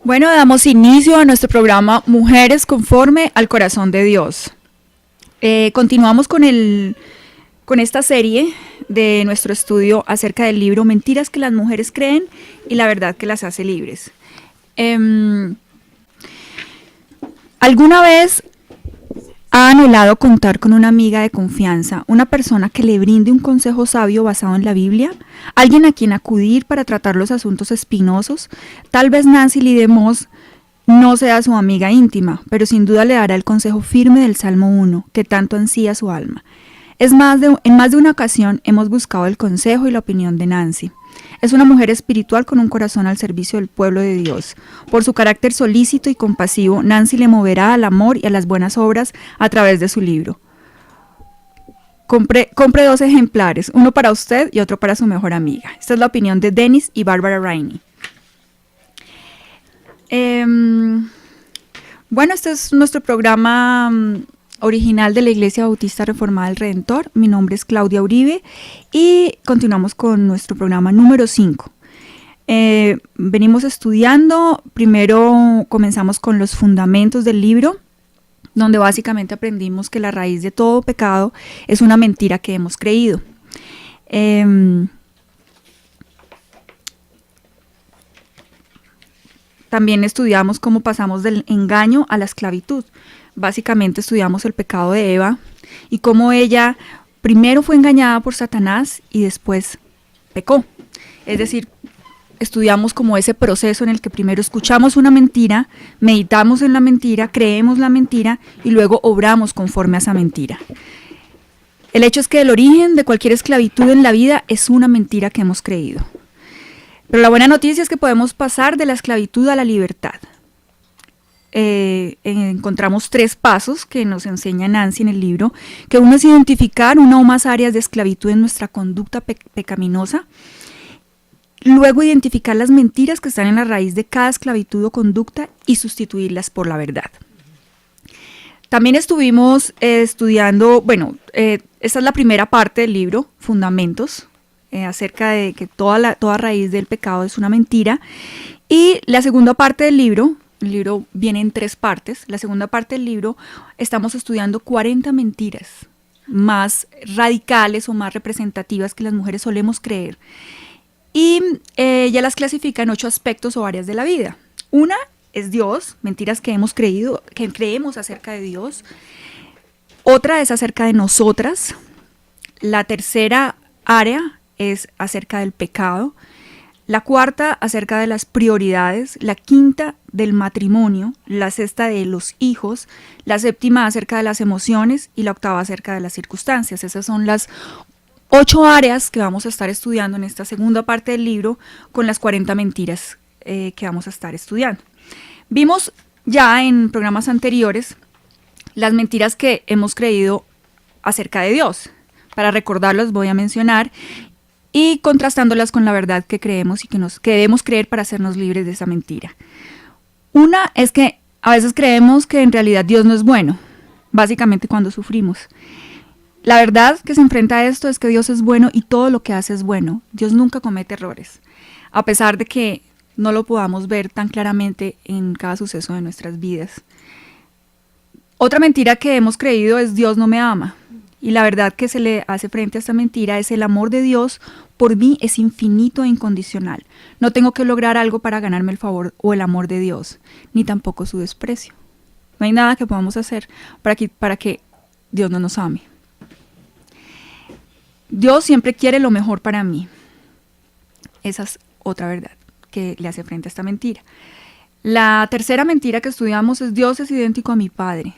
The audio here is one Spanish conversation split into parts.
Bueno, damos inicio a nuestro programa Mujeres conforme al corazón de Dios. Continuamos con esta serie de nuestro estudio acerca del libro Mentiras que las mujeres creen y la verdad que las hace libres. ¿Alguna vez ha anhelado contar con una amiga de confianza, una persona que le brinde un consejo sabio basado en la Biblia? ¿Alguien a quien acudir para tratar los asuntos espinosos? Tal vez Nancy Lee DeMoss no sea su amiga íntima, pero sin duda le dará el consejo firme del Salmo 1, que tanto ansía su alma. En más de una ocasión hemos buscado el consejo y la opinión de Nancy. Es una mujer espiritual con un corazón al servicio del pueblo de Dios. Por su carácter solícito y compasivo, Nancy le moverá al amor y a las buenas obras a través de su libro. Compre 2 ejemplares, uno para usted y otro para su mejor amiga. Esta es la opinión de Dennis y Barbara Rainey. Bueno, este es nuestro programa original de la Iglesia Bautista Reformada del Redentor. Mi nombre es Claudia Uribe y continuamos con nuestro programa número 5. Venimos estudiando, primero comenzamos con los fundamentos del libro, donde básicamente aprendimos que la raíz de todo pecado es una mentira que hemos creído. También estudiamos cómo pasamos del engaño a la esclavitud. Básicamente estudiamos el pecado de Eva y cómo ella primero fue engañada por Satanás y después pecó. Es decir, estudiamos como ese proceso en el que primero escuchamos una mentira, meditamos en la mentira, creemos la mentira y luego obramos conforme a esa mentira. El hecho es que el origen de cualquier esclavitud en la vida es una mentira que hemos creído. Pero la buena noticia es que podemos pasar de la esclavitud a la libertad. Encontramos 3 pasos que nos enseña Nancy en el libro, que uno es identificar una o más áreas de esclavitud en nuestra conducta pecaminosa, luego identificar las mentiras que están en la raíz de cada esclavitud o conducta y sustituirlas por la verdad. También estuvimos estudiando, esta es la primera parte del libro, Fundamentos, acerca de que toda raíz del pecado es una mentira, y la segunda parte del libro, el libro viene en 3 partes. La segunda parte del libro estamos estudiando 40 mentiras más radicales o más representativas que las mujeres solemos creer. Y ella las clasifica en 8 aspectos o áreas de la vida. Una es Dios, mentiras que hemos creído, que creemos acerca de Dios. Otra es acerca de nosotras. La tercera área es acerca del pecado. La cuarta acerca de las prioridades, la quinta del matrimonio, la sexta de los hijos, la séptima acerca de las emociones y la octava acerca de las circunstancias. Esas son las 8 áreas que vamos a estar estudiando en esta segunda parte del libro con las 40 mentiras que vamos a estar estudiando. Vimos ya en programas anteriores las mentiras que hemos creído acerca de Dios. Para recordarlos voy a mencionar y contrastándolas con la verdad que creemos y que debemos creer para hacernos libres de esa mentira. Una es que a veces creemos que en realidad Dios no es bueno, básicamente cuando sufrimos. La verdad que se enfrenta a esto es que Dios es bueno y todo lo que hace es bueno. Dios nunca comete errores, a pesar de que no lo podamos ver tan claramente en cada suceso de nuestras vidas. Otra mentira que hemos creído es Dios no me ama. Y la verdad que se le hace frente a esta mentira es el amor de Dios por mí es infinito e incondicional. No tengo que lograr algo para ganarme el favor o el amor de Dios, ni tampoco su desprecio. No hay nada que podamos hacer para que Dios no nos ame. Dios siempre quiere lo mejor para mí. Esa es otra verdad que le hace frente a esta mentira. La tercera mentira que estudiamos es Dios es idéntico a mi Padre.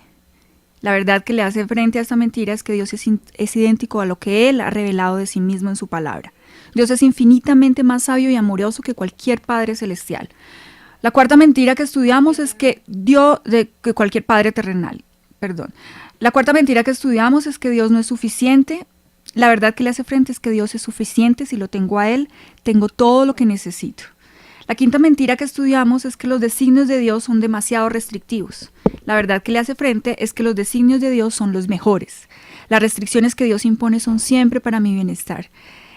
La verdad que le hace frente a esta mentira es que Dios es idéntico a lo que Él ha revelado de sí mismo en su palabra. Dios es infinitamente más sabio y amoroso que cualquier Padre celestial. La cuarta mentira que estudiamos es que cualquier Padre terrenal. La cuarta mentira que estudiamos es que Dios no es suficiente. La verdad que le hace frente es que Dios es suficiente. Si lo tengo a Él, tengo todo lo que necesito. La quinta mentira que estudiamos es que los designios de Dios son demasiado restrictivos. La verdad que le hace frente es que los designios de Dios son los mejores. Las restricciones que Dios impone son siempre para mi bienestar.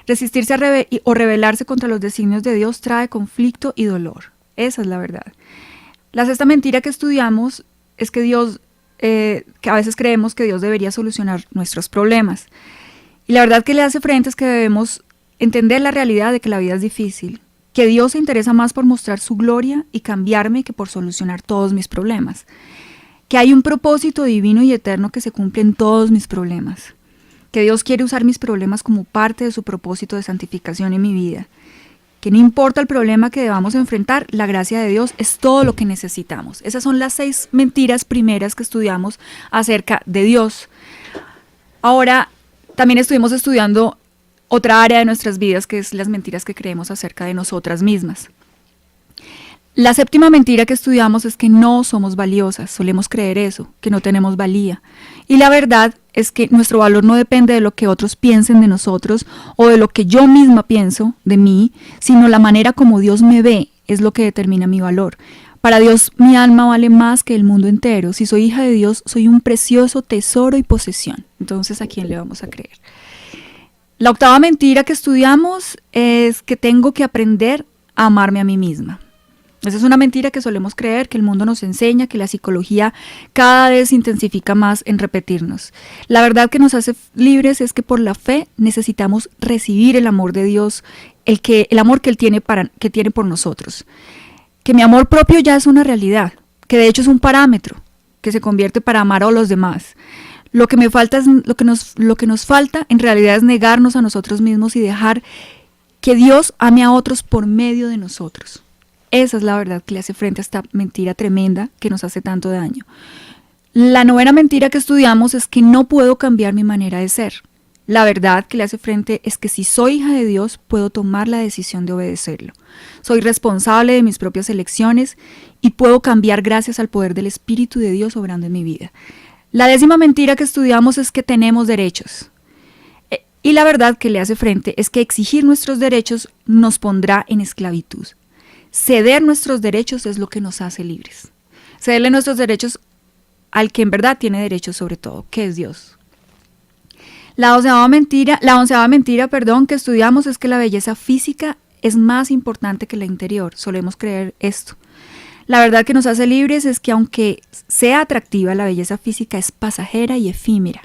Resistirse o rebelarse contra los designios de Dios trae conflicto y dolor. Esa es la verdad. La sexta mentira que estudiamos es que que a veces creemos que Dios debería solucionar nuestros problemas. Y la verdad que le hace frente es que debemos entender la realidad de que la vida es difícil, que Dios se interesa más por mostrar su gloria y cambiarme que por solucionar todos mis problemas, que hay un propósito divino y eterno que se cumple en todos mis problemas, que Dios quiere usar mis problemas como parte de su propósito de santificación en mi vida, que no importa el problema que debamos enfrentar, la gracia de Dios es todo lo que necesitamos. Esas son las 6 mentiras primeras que estudiamos acerca de Dios. Ahora, también estuvimos estudiando otra área de nuestras vidas, que es las mentiras que creemos acerca de nosotras mismas. La séptima mentira que estudiamos es que no somos valiosas. Solemos creer eso, que no tenemos valía. Y la verdad es que nuestro valor no depende de lo que otros piensen de nosotros o de lo que yo misma pienso de mí, sino la manera como Dios me ve es lo que determina mi valor. Para Dios mi alma vale más que el mundo entero. Si soy hija de Dios, soy un precioso tesoro y posesión. Entonces, ¿a quién le vamos a creer? La octava mentira que estudiamos es que tengo que aprender a amarme a mí misma. Esa es una mentira que solemos creer, que el mundo nos enseña, que la psicología cada vez intensifica más en repetirnos. La verdad que nos hace libres es que por la fe necesitamos recibir el amor de Dios, el amor que Él tiene por nosotros. Que mi amor propio ya es una realidad, que de hecho es un parámetro, que se convierte para amar a los demás. Lo que nos falta en realidad es negarnos a nosotros mismos y dejar que Dios ame a otros por medio de nosotros. Esa es la verdad que le hace frente a esta mentira tremenda que nos hace tanto daño. La novena mentira que estudiamos es que no puedo cambiar mi manera de ser. La verdad que le hace frente es que si soy hija de Dios, puedo tomar la decisión de obedecerlo. Soy responsable de mis propias elecciones y puedo cambiar gracias al poder del Espíritu de Dios obrando en mi vida. La décima mentira que estudiamos es que tenemos derechos. Y la verdad que le hace frente es que exigir nuestros derechos nos pondrá en esclavitud. Ceder nuestros derechos es lo que nos hace libres. Cederle nuestros derechos al que en verdad tiene derechos sobre todo, que es Dios. La onceava mentira que estudiamos es que la belleza física es más importante que la interior. Solemos creer esto. La verdad que nos hace libres es que aunque sea atractiva, la belleza física es pasajera y efímera.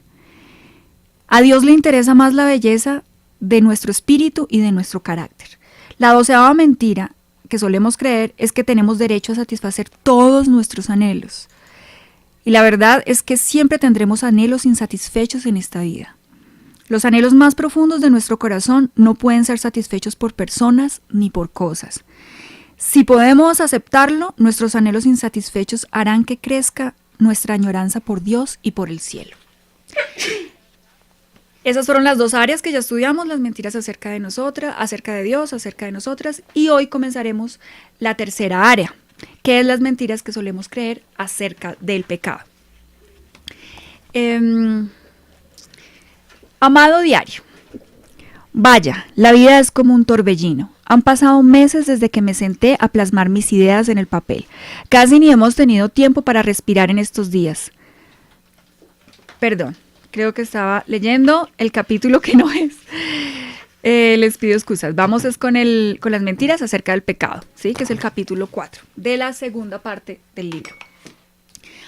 A Dios le interesa más la belleza de nuestro espíritu y de nuestro carácter. La doceava mentira que solemos creer es que tenemos derecho a satisfacer todos nuestros anhelos. Y la verdad es que siempre tendremos anhelos insatisfechos en esta vida. Los anhelos más profundos de nuestro corazón no pueden ser satisfechos por personas ni por cosas. Si podemos aceptarlo, nuestros anhelos insatisfechos harán que crezca nuestra añoranza por Dios y por el cielo. Esas fueron las 2 áreas que ya estudiamos, las mentiras acerca de nosotras, acerca de Dios, acerca de nosotras, y hoy comenzaremos la tercera área, que es las mentiras que solemos creer acerca del pecado. Amado diario, vaya, la vida es como un torbellino. Han pasado meses desde que me senté a plasmar mis ideas en el papel. Casi ni hemos tenido tiempo para respirar en estos días. Perdón. Creo que estaba leyendo el capítulo que no es. Les pido excusas. Vamos con las mentiras acerca del pecado, ¿sí? Que es el capítulo 4 de la segunda parte del libro.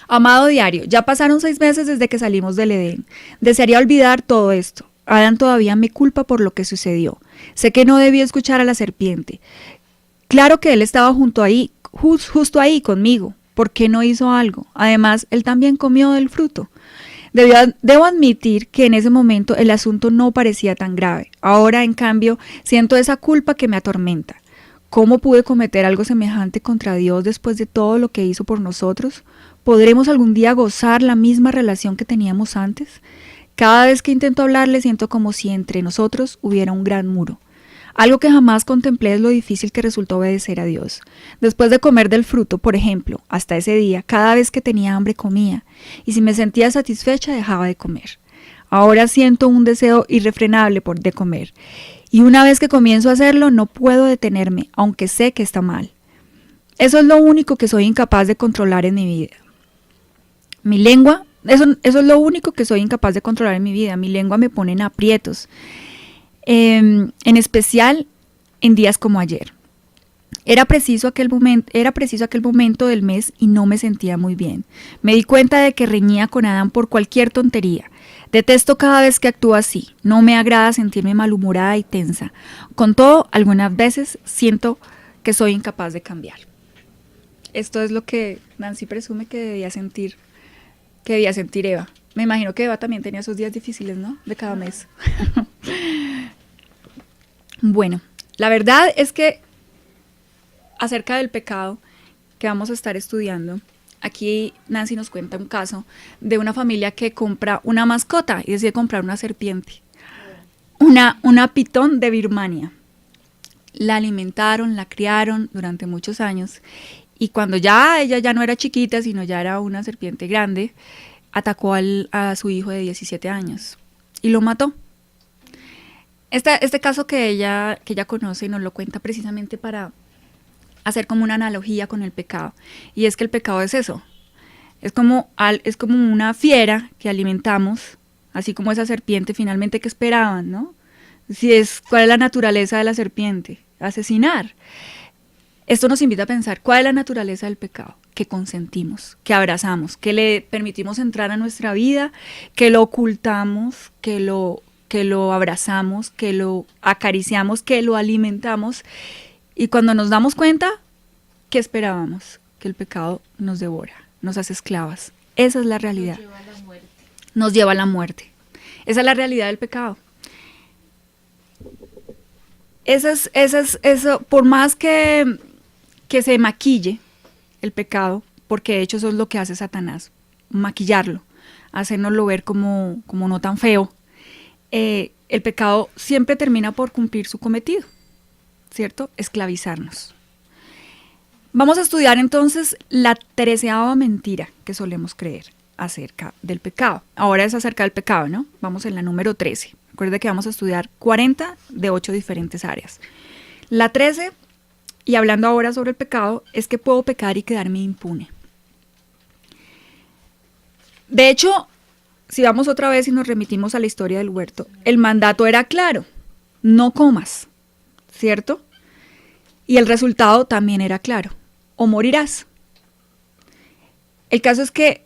Amado diario, ya pasaron 6 meses desde que salimos del Edén. Desearía olvidar todo esto. Adán todavía me culpa por lo que sucedió. Sé que no debí escuchar a la serpiente. Claro que él estaba justo ahí conmigo. ¿Por qué no hizo algo? Además, él también comió del fruto. Debo admitir que en ese momento el asunto no parecía tan grave. Ahora, en cambio, siento esa culpa que me atormenta. ¿Cómo pude cometer algo semejante contra Dios después de todo lo que hizo por nosotros? ¿Podremos algún día gozar la misma relación que teníamos antes? Cada vez que intento hablarle siento como si entre nosotros hubiera un gran muro. Algo que jamás contemplé es lo difícil que resultó obedecer a Dios. Después de comer del fruto, por ejemplo, hasta ese día, cada vez que tenía hambre comía, y si me sentía satisfecha dejaba de comer. Ahora siento un deseo irrefrenable de comer, y una vez que comienzo a hacerlo no puedo detenerme, aunque sé que está mal. Eso es lo único que soy incapaz de controlar en mi vida. Mi lengua, eso es lo único que soy incapaz de controlar en mi vida. Mi lengua me pone en aprietos. En especial en días como ayer. Era preciso aquel momento del mes y no me sentía muy bien. Me di cuenta de que reñía con Adán por cualquier tontería. Detesto cada vez que actúo así. No me agrada sentirme malhumorada y tensa. Con todo, algunas veces siento que soy incapaz de cambiar. Esto es lo que Nancy presume que debía sentir Eva. Me imagino que Eva también tenía esos días difíciles, ¿no? De cada mes. Bueno, la verdad es que acerca del pecado que vamos a estar estudiando, aquí Nancy nos cuenta un caso de una familia que compra una mascota y decide comprar una serpiente, una pitón de Birmania. La alimentaron, la criaron durante muchos años y cuando ya ella ya no era chiquita, sino ya era una serpiente grande, atacó a su hijo de 17 años y lo mató. Este caso que ella conoce y nos lo cuenta precisamente para hacer como una analogía con el pecado. Y es que el pecado es eso. Es como una fiera que alimentamos, así como esa serpiente finalmente que esperaban, ¿no? ¿Cuál es la naturaleza de la serpiente? Asesinar. Esto nos invita a pensar cuál es la naturaleza del pecado, que consentimos, que abrazamos, que le permitimos entrar a nuestra vida, que lo ocultamos, que lo abrazamos, que lo acariciamos, que lo alimentamos. Y cuando nos damos cuenta, ¿qué esperábamos? Que el pecado nos devora, nos hace esclavas. Esa es la realidad. Nos lleva a la muerte. Nos lleva a la muerte. Esa es la realidad del pecado. Eso, por más que se maquille el pecado, porque de hecho eso es lo que hace Satanás, maquillarlo, hacernoslo ver como no tan feo, el pecado siempre termina por cumplir su cometido, ¿cierto? Esclavizarnos. Vamos a estudiar entonces la 13ª mentira que solemos creer acerca del pecado. Ahora es acerca del pecado, ¿no? Vamos en la número 13. Recuerda que vamos a estudiar 40 de 8 diferentes áreas. La 13, y hablando ahora sobre el pecado, es que puedo pecar y quedarme impune. De hecho, si vamos otra vez y nos remitimos a la historia del huerto, el mandato era claro, no comas, ¿cierto? Y el resultado también era claro, o morirás. El caso es que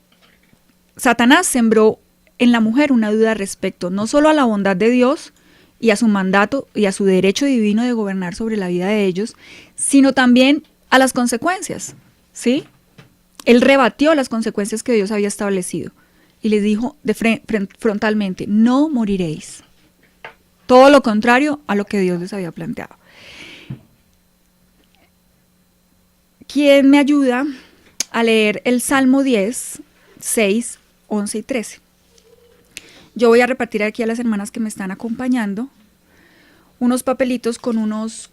Satanás sembró en la mujer una duda respecto no solo a la bondad de Dios y a su mandato y a su derecho divino de gobernar sobre la vida de ellos, sino también a las consecuencias, ¿sí? Él rebatió las consecuencias que Dios había establecido y les dijo frontalmente, no moriréis. Todo lo contrario a lo que Dios les había planteado. ¿Quién me ayuda a leer el Salmo 10, 6, 11 y 13? Yo voy a repartir aquí a las hermanas que me están acompañando unos papelitos con los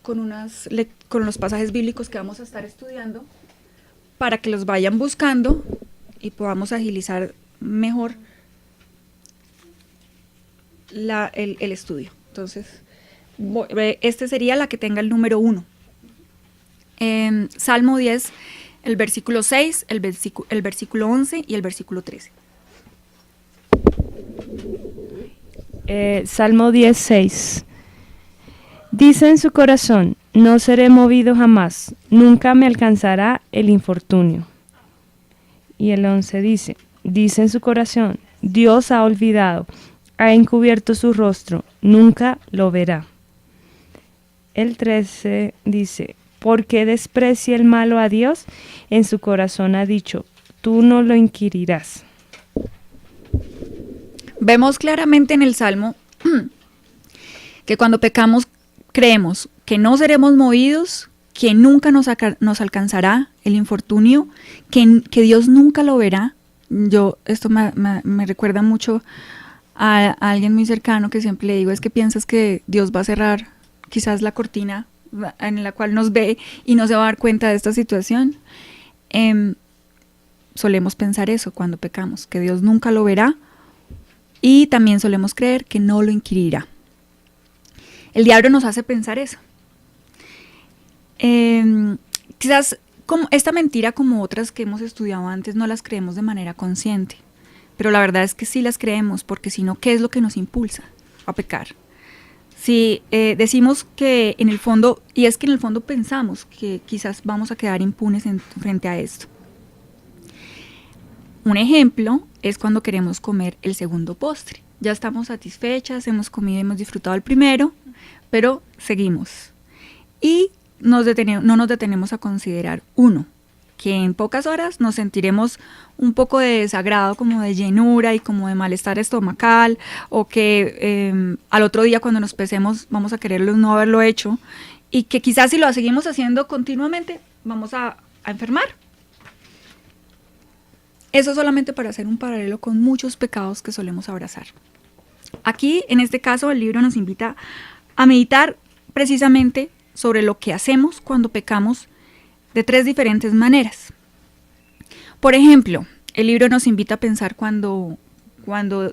pasajes bíblicos que vamos a estar estudiando para que los vayan buscando y podamos agilizar mejor el estudio. Entonces, este sería la que tenga el número 1. Salmo 10, el versículo 6, el versículo 11 y el versículo 13. Salmo 10:6. Dice en su corazón, no seré movido jamás, nunca me alcanzará el infortunio. Y el 11 dice en su corazón, Dios ha olvidado, ha encubierto su rostro, nunca lo verá. El 13 dice, porque desprecia el malo a Dios, en su corazón ha dicho, tú no lo inquirirás. Vemos claramente en el Salmo que cuando pecamos creemos que no seremos movidos, que nunca nos alcanzará el infortunio, que Dios nunca lo verá. Esto me recuerda mucho a alguien muy cercano que siempre le digo, es que piensas que Dios va a cerrar quizás la cortina en la cual nos ve y no se va a dar cuenta de esta situación. Solemos pensar eso cuando pecamos, que Dios nunca lo verá. Y también solemos creer que no lo inquirirá. El diablo nos hace pensar eso. Quizás como esta mentira, como otras que hemos estudiado antes, no las creemos de manera consciente. Pero la verdad es que sí las creemos, porque si no, ¿qué es lo que nos impulsa a pecar? Si decimos que en el fondo, y es que en el fondo pensamos que quizás vamos a quedar impunes frente a esto. Un ejemplo es cuando queremos comer el segundo postre. Ya estamos satisfechas, hemos comido, hemos disfrutado el primero, pero seguimos. Y no nos detenemos a considerar uno, que en pocas horas nos sentiremos un poco de desagrado, como de llenura y como de malestar estomacal, o que al otro día cuando nos pesemos vamos a quererlo no haberlo hecho, y que quizás si lo seguimos haciendo continuamente vamos a enfermar. Eso solamente para hacer un paralelo con muchos pecados que solemos abrazar. Aquí, en este caso, el libro nos invita a meditar precisamente sobre lo que hacemos cuando pecamos de 3 diferentes maneras. Por ejemplo, el libro nos invita a pensar cuando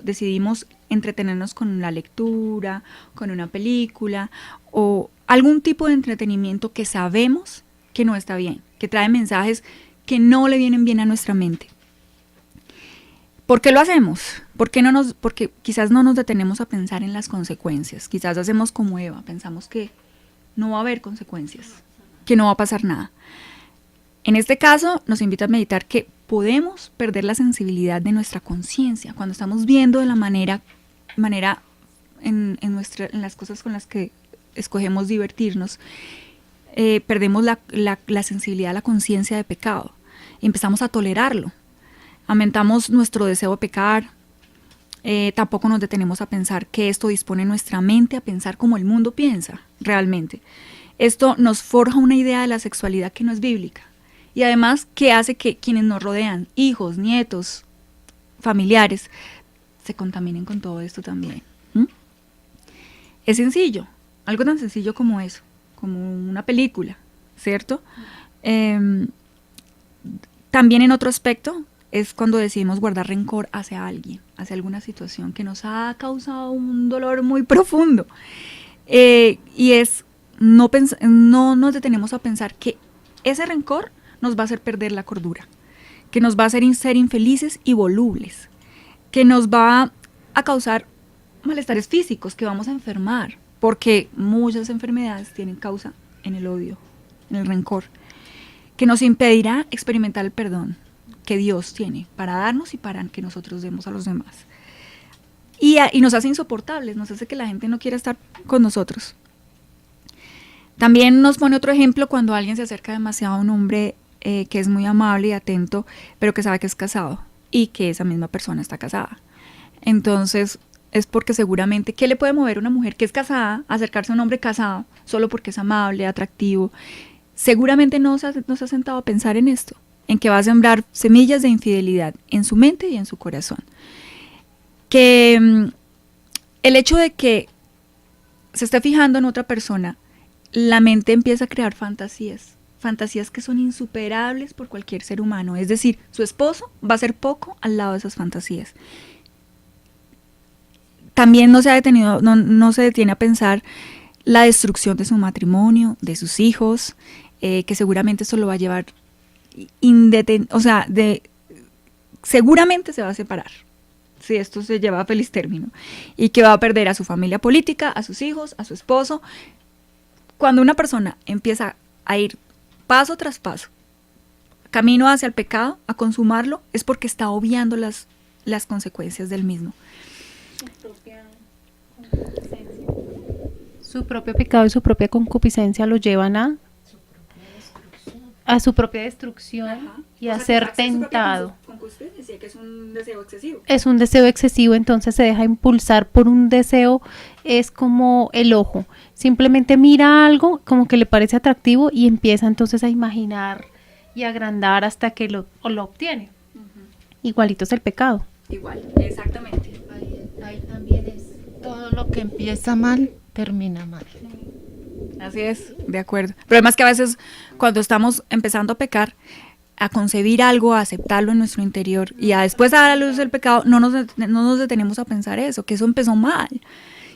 decidimos entretenernos con la lectura, con una película o algún tipo de entretenimiento que sabemos que no está bien, que trae mensajes que no le vienen bien a nuestra mente. ¿Por qué lo hacemos? Porque quizás no nos detenemos a pensar en las consecuencias. Quizás hacemos como Eva, pensamos que no va a haber consecuencias, que no va a pasar nada. En este caso, nos invita a meditar que podemos perder la sensibilidad de nuestra conciencia cuando estamos viendo de la manera en las cosas con las que escogemos divertirnos. Perdemos la sensibilidad a la conciencia de pecado y empezamos a tolerarlo. Aumentamos nuestro deseo de pecar, tampoco nos detenemos a pensar que esto dispone nuestra mente a pensar como el mundo piensa realmente. Esto nos forja una idea de la sexualidad que no es bíblica y además que hace que quienes nos rodean, hijos, nietos, familiares, se contaminen con todo esto también. Es sencillo, algo tan sencillo como eso, como una película, ¿cierto? También en otro aspecto, es cuando decidimos guardar rencor hacia alguien, hacia alguna situación que nos ha causado un dolor muy profundo. Y es, no nos detenemos a pensar que ese rencor nos va a hacer perder la cordura, que nos va a hacer ser infelices y volubles, que nos va a causar malestares físicos, que vamos a enfermar, porque muchas enfermedades tienen causa en el odio, en el rencor, que nos impedirá experimentar el perdón que Dios tiene para darnos y para que nosotros demos a los demás. Y nos hace insoportables, nos hace que la gente no quiera estar con nosotros. También nos pone otro ejemplo cuando alguien se acerca demasiado a un hombre que es muy amable y atento, pero que sabe que es casado y que esa misma persona está casada. Entonces, es porque seguramente, ¿qué le puede mover a una mujer que es casada a acercarse a un hombre casado solo porque es amable, atractivo? Seguramente no se ha sentado a pensar en esto, en que va a sembrar semillas de infidelidad en su mente y en su corazón. Que el hecho de que se esté fijando en otra persona, la mente empieza a crear fantasías que son insuperables por cualquier ser humano. Es decir, su esposo va a ser poco al lado de esas fantasías. También no se detiene a pensar la destrucción de su matrimonio, de sus hijos, que seguramente esto lo va a llevar seguramente se va a separar si esto se lleva a feliz término y que va a perder a su familia política, a sus hijos, a su esposo. Cuando una persona empieza a ir paso tras paso, camino hacia el pecado, a consumarlo, es porque está obviando las consecuencias del mismo. Su propio pecado y su propia concupiscencia lo llevan a su propia destrucción. Ajá. Y a ser tentado. Decía que es un deseo excesivo. Es un deseo excesivo, entonces se deja impulsar por un deseo, es como el ojo. Simplemente mira algo como que le parece atractivo y empieza entonces a imaginar y agrandar hasta que lo obtiene. Igualito es el pecado. Igual, exactamente. Ahí también es. Todo lo que empieza mal, termina mal. Así es, de acuerdo. Pero además que a veces cuando estamos empezando a pecar, a concebir algo, a aceptarlo en nuestro interior y a después a dar a la luz del pecado, no nos detenemos a pensar eso, que eso empezó mal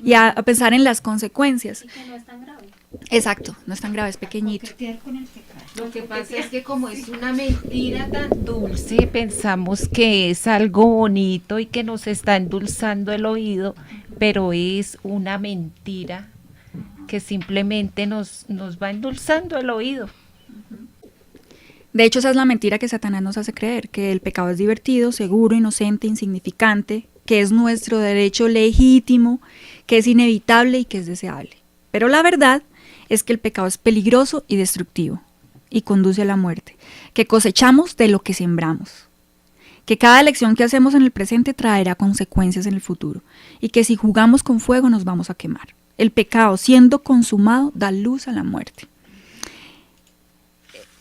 y a pensar en las consecuencias. Y que no es tan grave. Exacto, no es tan grave, es pequeñito. Lo que pasa es que como es una mentira tan dulce, pensamos que es algo bonito y que nos está endulzando el oído, pero es una mentira que simplemente nos va endulzando el oído. De hecho, esa es la mentira que Satanás nos hace creer, que el pecado es divertido, seguro, inocente, insignificante, que es nuestro derecho legítimo, que es inevitable y que es deseable. Pero la verdad es que el pecado es peligroso y destructivo y conduce a la muerte, que cosechamos de lo que sembramos, que cada elección que hacemos en el presente traerá consecuencias en el futuro y que si jugamos con fuego nos vamos a quemar. El pecado, siendo consumado, da luz a la muerte.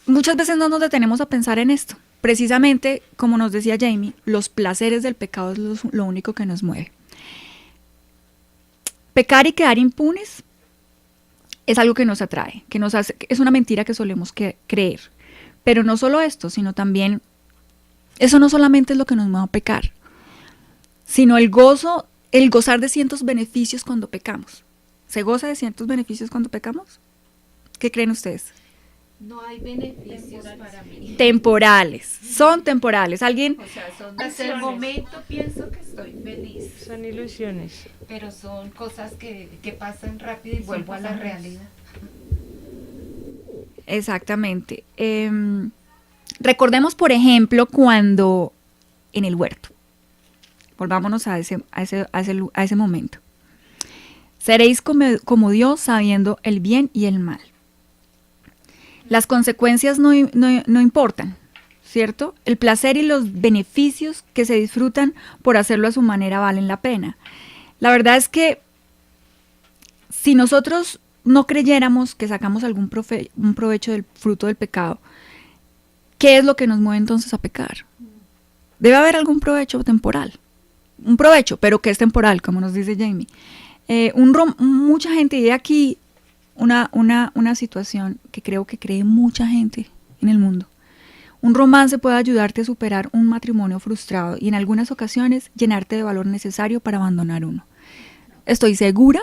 Muchas veces no nos detenemos a pensar en esto. Precisamente, como nos decía Jamie, los placeres del pecado es lo único que nos mueve. Pecar y quedar impunes es algo que nos atrae, que nos hace, es una mentira que solemos creer. Pero no solo esto, sino también, eso no solamente es lo que nos mueve a pecar, sino el gozar de ciertos beneficios cuando pecamos. ¿Se goza de ciertos beneficios cuando pecamos? ¿Qué creen ustedes? No hay beneficios para mí. Temporales, son temporales. Alguien, O sea, hasta el momento pienso que estoy feliz, Son ilusiones. pero son cosas que pasan rápido y vuelvo a la realidad. exactamente. Recordemos, por ejemplo, cuando en el huerto, volvámonos a ese momento. Seréis como Dios sabiendo el bien y el mal. Las consecuencias no importan, ¿cierto? El placer y los beneficios que se disfrutan por hacerlo a su manera valen la pena. La verdad es que si nosotros no creyéramos que sacamos un provecho del fruto del pecado, ¿qué es lo que nos mueve entonces a pecar? Debe haber algún provecho temporal. Un provecho, pero que es temporal, como nos dice Jamie. Mucha gente, y aquí una situación que creo que cree mucha gente en el mundo. Un romance puede ayudarte a superar un matrimonio frustrado y en algunas ocasiones llenarte de valor necesario para abandonar uno. Estoy segura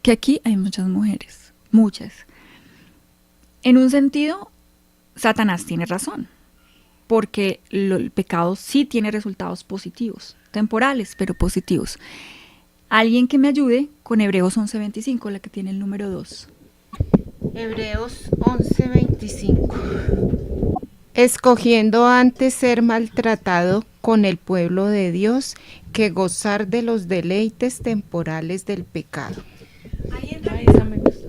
que aquí hay muchas mujeres, muchas. En un sentido, Satanás tiene razón, porque el pecado sí tiene resultados positivos, temporales, pero positivos. Alguien que me ayude con Hebreos 11:25, la que tiene el número 2. Hebreos 11:25. Escogiendo antes ser maltratado con el pueblo de Dios que gozar de los deleites temporales del pecado.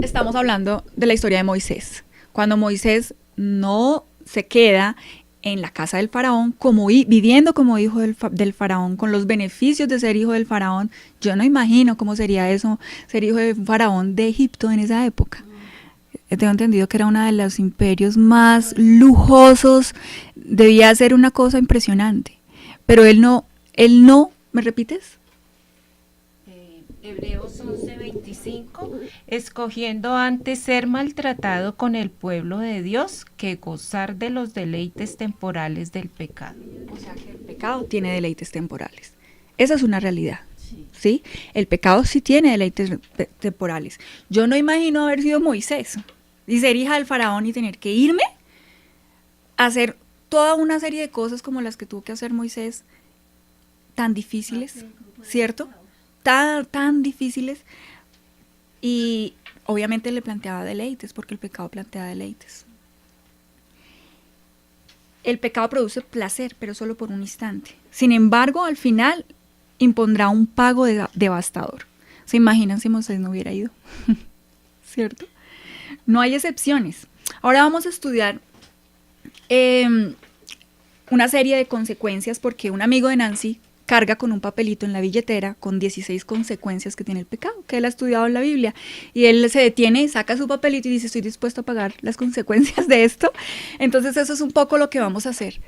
Estamos hablando de la historia de Moisés. Cuando Moisés no se queda en la casa del faraón, viviendo como hijo del faraón, con los beneficios de ser hijo del faraón. Yo no imagino cómo sería eso, ser hijo del faraón de Egipto en esa época. Tengo entendido que era uno de los imperios más lujosos, debía ser una cosa impresionante. Pero él no, ¿me repites? Hebreos 11:25, escogiendo antes ser maltratado con el pueblo de Dios que gozar de los deleites temporales del pecado. O sea que el pecado tiene deleites temporales. Esa es una realidad. ¿Sí? El pecado sí tiene deleites temporales. Yo no imagino haber sido Moisés y ser hija del faraón y tener que irme a hacer toda una serie de cosas como las que tuvo que hacer Moisés, tan difíciles, ¿cierto? Tan difíciles, y obviamente le planteaba deleites, porque el pecado plantea deleites. El pecado produce placer, pero solo por un instante. Sin embargo, al final impondrá un pago devastador. ¿Se imaginan si Moisés no hubiera ido? ¿Cierto? No hay excepciones. Ahora vamos a estudiar una serie de consecuencias, porque un amigo de Nancy carga con un papelito en la billetera con 16 consecuencias que tiene el pecado, que él ha estudiado en la Biblia, y él se detiene, saca su papelito y dice: estoy dispuesto a pagar las consecuencias de esto. Entonces eso es un poco lo que vamos a hacer.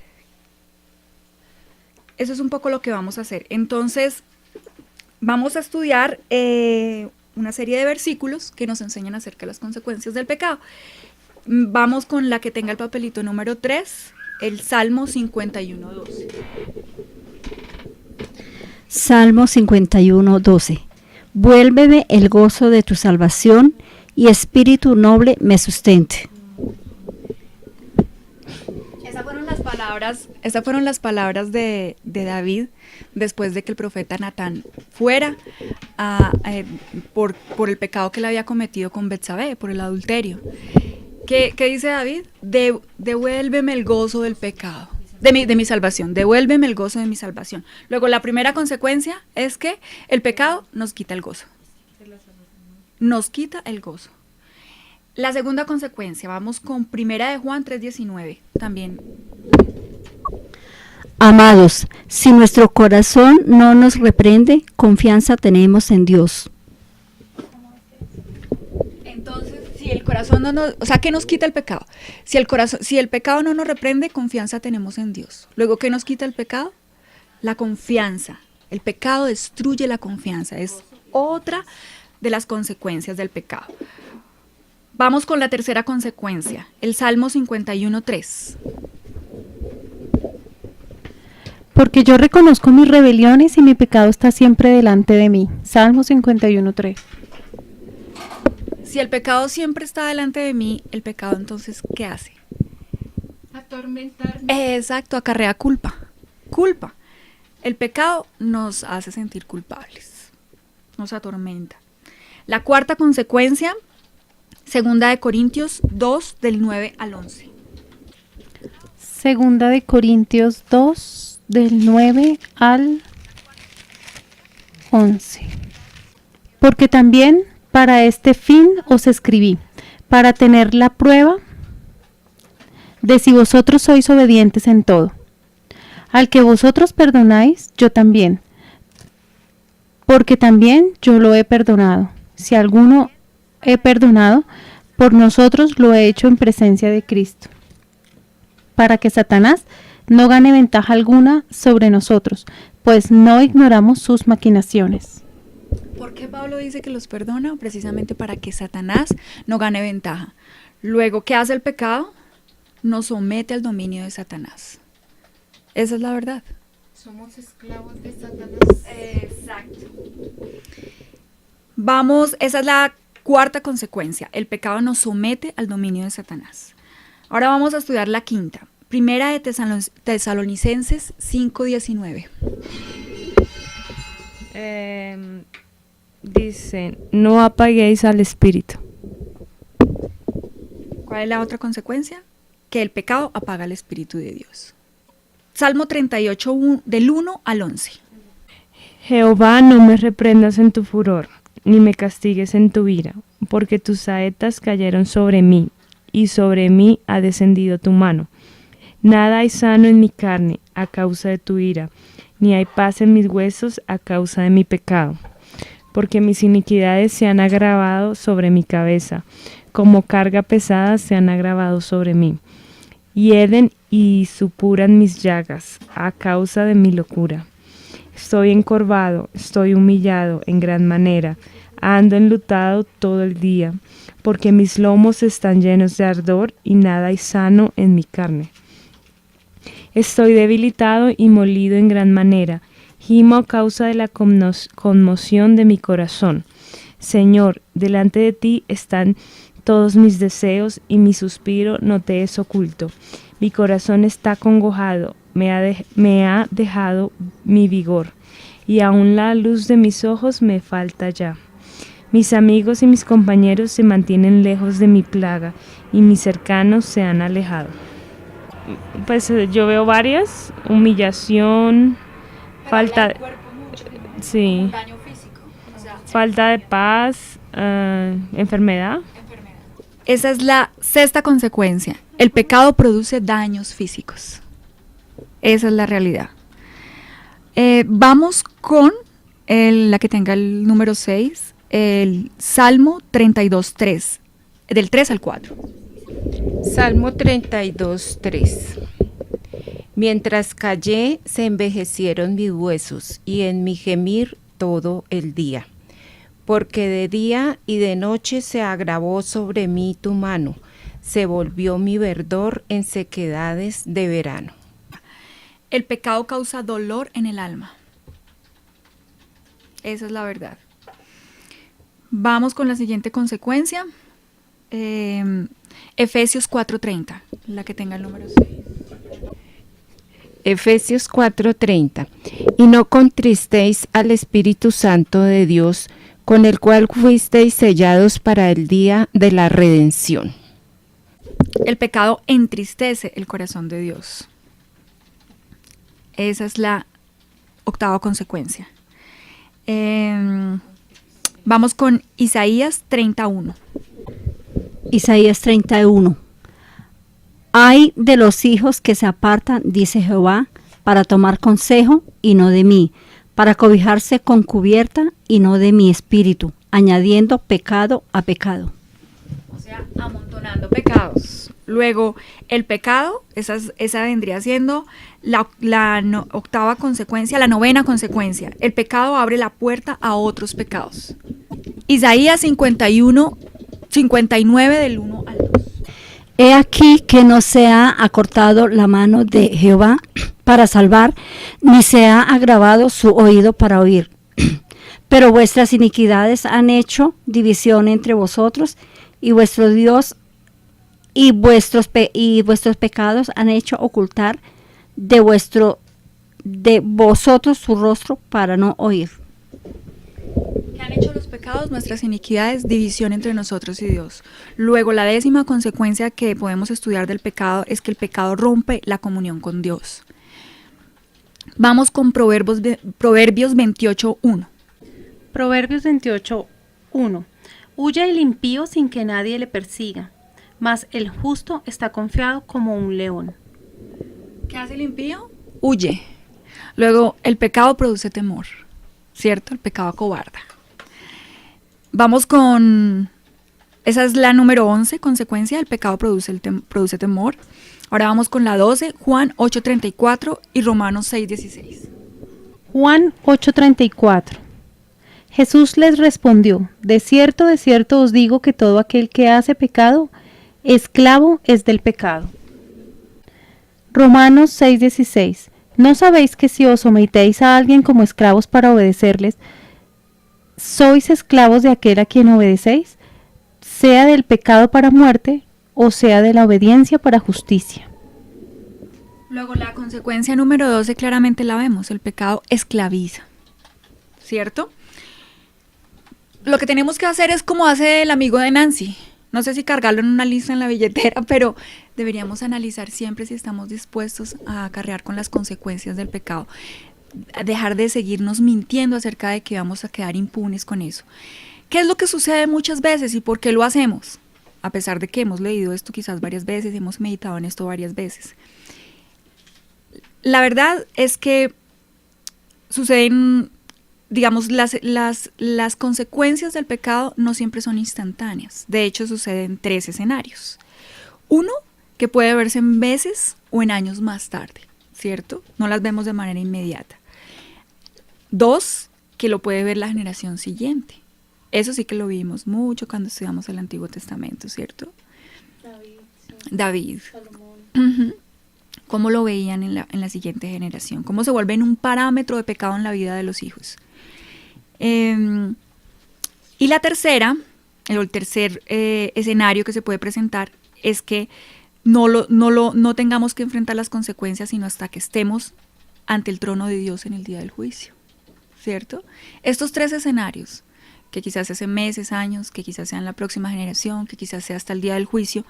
Entonces vamos a estudiar una serie de versículos que nos enseñan acerca de las consecuencias del pecado. Vamos con la que tenga el papelito número 3, el Salmo 51:12. Salmo 51:12. Vuélveme el gozo de tu salvación y espíritu noble me sustente. Esas fueron las Estas fueron las palabras de David después de que el profeta Natán fuera por el pecado que él había cometido con Betsabé, por el adulterio. ¿Qué dice David? Devuélveme el gozo del pecado, de mi salvación, devuélveme el gozo de mi salvación. Luego, la primera consecuencia es que el pecado nos quita el gozo. Nos quita el gozo. La segunda consecuencia, vamos con Primera de Juan 3:19, también. Amados, si nuestro corazón no nos reprende, confianza tenemos en Dios. Entonces, si el corazón no nos, o sea, ¿qué nos quita el pecado? Si el pecado no nos reprende, confianza tenemos en Dios. Luego, ¿qué nos quita el pecado? La confianza. El pecado destruye la confianza. Es otra de las consecuencias del pecado. Vamos con la tercera consecuencia, el Salmo 51:3. Porque yo reconozco mis rebeliones y mi pecado está siempre delante de mí. Salmo 51:3. Si el pecado siempre está delante de mí, el pecado entonces, ¿qué hace? Atormentarme. Exacto, acarrea culpa. Culpa. El pecado nos hace sentir culpables, nos atormenta. La cuarta consecuencia, Segunda de Corintios 2, del 9 al 11. Segunda de Corintios 2, del 9 al 11. Porque también para este fin os escribí, para tener la prueba de si vosotros sois obedientes en todo. Al que vosotros perdonáis, yo también, porque también yo lo he perdonado. Si alguno he perdonado, por nosotros lo he hecho en presencia de Cristo, para que Satanás no gane ventaja alguna sobre nosotros, pues no ignoramos sus maquinaciones. ¿Por qué Pablo dice que los perdona? Precisamente para que Satanás no gane ventaja. Luego, ¿qué hace el pecado? Nos somete al dominio de Satanás. Esa es la verdad. Somos esclavos de Satanás. Exacto. Vamos, esa es la cuarta consecuencia. El pecado nos somete al dominio de Satanás. Ahora vamos a estudiar la quinta. Primera de Tesalonicenses 5:19. Dice, no apaguéis al espíritu. ¿Cuál es la otra consecuencia? Que el pecado apaga el espíritu de Dios. Salmo 38, del 1 al 11. Jehová, no me reprendas en tu furor, ni me castigues en tu ira, porque tus saetas cayeron sobre mí, y sobre mí ha descendido tu mano. Nada hay sano en mi carne a causa de tu ira, ni hay paz en mis huesos a causa de mi pecado. Porque mis iniquidades se han agravado sobre mi cabeza, como carga pesada se han agravado sobre mí. Hieden y supuran mis llagas a causa de mi locura. Estoy encorvado, estoy humillado en gran manera, ando enlutado todo el día, porque mis lomos están llenos de ardor y nada hay sano en mi carne. Estoy debilitado y molido en gran manera, gimo a causa de la conmoción de mi corazón. Señor, delante de ti están todos mis deseos y mi suspiro no te es oculto. Mi corazón está congojado, me ha dejado mi vigor, y aún la luz de mis ojos me falta ya. Mis amigos y mis compañeros se mantienen lejos de mi plaga, y mis cercanos se han alejado. Pues yo veo varias: humillación, falta de, sí, daño físico. O sea, falta de paz, enfermedad. esa es la sexta consecuencia. El pecado produce daños físicos. Esa es la realidad. Vamos con la que tenga el número 6, el Salmo 32:3, del 3 al 4. Salmo 32:3. Mientras callé, se envejecieron mis huesos, y en mi gemir todo el día. Porque de día y de noche se agravó sobre mí tu mano, se volvió mi verdor en sequedades de verano. El pecado causa dolor en el alma. Esa es la verdad. Vamos con la siguiente consecuencia. Efesios 4:30, la que tenga el número 6. Efesios 4:30. Y no contristéis al Espíritu Santo de Dios, con el cual fuisteis sellados para el día de la redención. El pecado entristece el corazón de Dios. Esa es la octava consecuencia. Vamos con Isaías 31. Isaías 31. Ay de los hijos que se apartan, dice Jehová, para tomar consejo y no de mí, para cobijarse con cubierta y no de mi espíritu, añadiendo pecado a pecado. O sea, amontonando pecados. Luego, el pecado, esa vendría siendo la octava consecuencia, la novena consecuencia. El pecado abre la puerta a otros pecados. Isaías 51, 59 del 1 al 2. He aquí que no se ha acortado la mano de Jehová para salvar, ni se ha agravado su oído para oír. Pero vuestras iniquidades han hecho división entre vosotros, y vuestro Dios y vuestros pecados han hecho ocultar de vosotros su rostro para no oír. ¿Qué han hecho los pecados? Nuestras iniquidades, división entre nosotros y Dios. Luego, la décima consecuencia que podemos estudiar del pecado es que el pecado rompe la comunión con Dios. Vamos con Proverbios 28:1. Proverbios 28:1. Huye el impío sin que nadie le persiga, mas el justo está confiado como un león. ¿Qué hace el impío? Huye. Luego, el pecado produce temor, ¿cierto? El pecado acobarda. Vamos con, esa es la número 11, consecuencia, el pecado produce temor. Ahora vamos con la 12, Juan 8:34 y Romanos 6:16. Juan 8:34. Jesús les respondió, de cierto os digo que todo aquel que hace pecado, esclavo es del pecado. Romanos 6:16. ¿No sabéis que si os sometéis a alguien como esclavos para obedecerles, sois esclavos de aquel a quien obedecéis, sea del pecado para muerte o sea de la obediencia para justicia? Luego la consecuencia número 12 claramente la vemos, el pecado esclaviza, ¿cierto? Lo que tenemos que hacer es como hace el amigo de Nancy. No sé si cargarlo en una lista en la billetera, pero deberíamos analizar siempre si estamos dispuestos a acarrear con las consecuencias del pecado. Dejar de seguirnos mintiendo acerca de que vamos a quedar impunes con eso. ¿Qué es lo que sucede muchas veces y por qué lo hacemos? A pesar de que hemos leído esto quizás varias veces, hemos meditado en esto varias veces. La verdad es que suceden, digamos, las consecuencias del pecado no siempre son instantáneas. De hecho, suceden 3 escenarios. Uno, que puede verse en meses o en años más tarde, ¿cierto? No las vemos de manera inmediata. 2, que lo puede ver la generación siguiente. Eso sí que lo vimos mucho cuando estudiamos el Antiguo Testamento, ¿cierto? David. Uh-huh. Cómo lo veían en la siguiente generación, cómo se vuelven un parámetro de pecado en la vida de los hijos. Y la tercera, el tercer escenario que se puede presentar es que no tengamos que enfrentar las consecuencias sino hasta que estemos ante el trono de Dios en el día del juicio, ¿cierto? Estos 3 escenarios, que quizás hace meses, años, que quizás sean la próxima generación, que quizás sea hasta el día del juicio,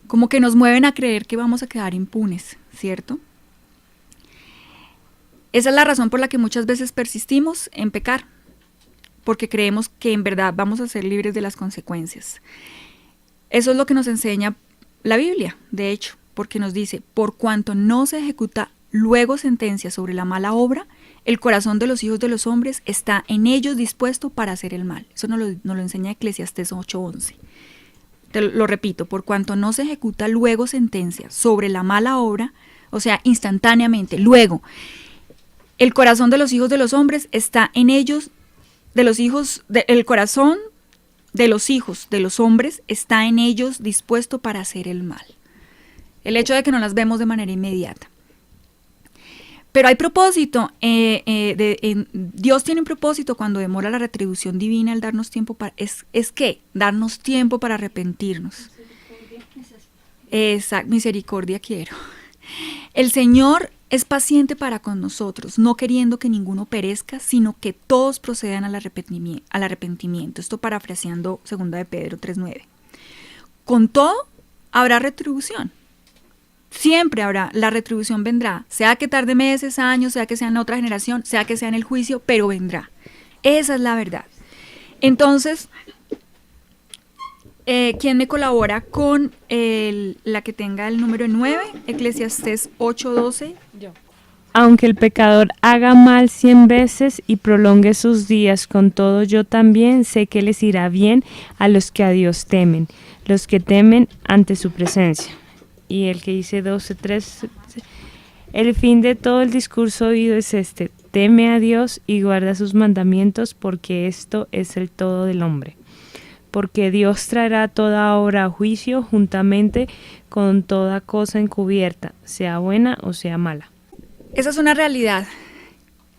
como que nos mueven a creer que vamos a quedar impunes, ¿cierto? Esa es la razón por la que muchas veces persistimos en pecar, porque creemos que en verdad vamos a ser libres de las consecuencias. Eso es lo que nos enseña la Biblia, de hecho, porque nos dice, por cuanto no se ejecuta luego sentencia sobre la mala obra, el corazón de los hijos de los hombres está en ellos dispuesto para hacer el mal. Eso nos lo enseña Eclesiastés 8:11. Te lo repito, por cuanto no se ejecuta luego sentencia sobre la mala obra, o sea, instantáneamente, luego, el corazón de los hijos de los hombres está en ellos, el corazón de los hijos de los hombres está en ellos dispuesto para hacer el mal. El hecho de que no las vemos de manera inmediata. Pero hay propósito, Dios tiene un propósito cuando demora la retribución divina al darnos tiempo para, darnos tiempo para arrepentirnos. Misericordia quiero. El Señor es paciente para con nosotros, no queriendo que ninguno perezca, sino que todos procedan al arrepentimiento. Esto parafraseando 2 de Pedro 3:9. Con todo, habrá retribución. Siempre habrá, la retribución vendrá, sea que tarde meses, años, sea que sea en otra generación, sea que sea en el juicio, pero vendrá. Esa es la verdad. Entonces, ¿quién me colabora con la que tenga el número 9? Eclesiastés 8:12. Aunque el pecador haga mal 100 veces y prolongue sus días, con todo yo también sé que les irá bien a los que a Dios temen, los que temen ante su presencia. Y el que dice 12:3, el fin de todo el discurso oído es este: teme a Dios y guarda sus mandamientos, porque esto es el todo del hombre. Porque Dios traerá toda obra a juicio juntamente con toda cosa encubierta, sea buena o sea mala. Esa es una realidad,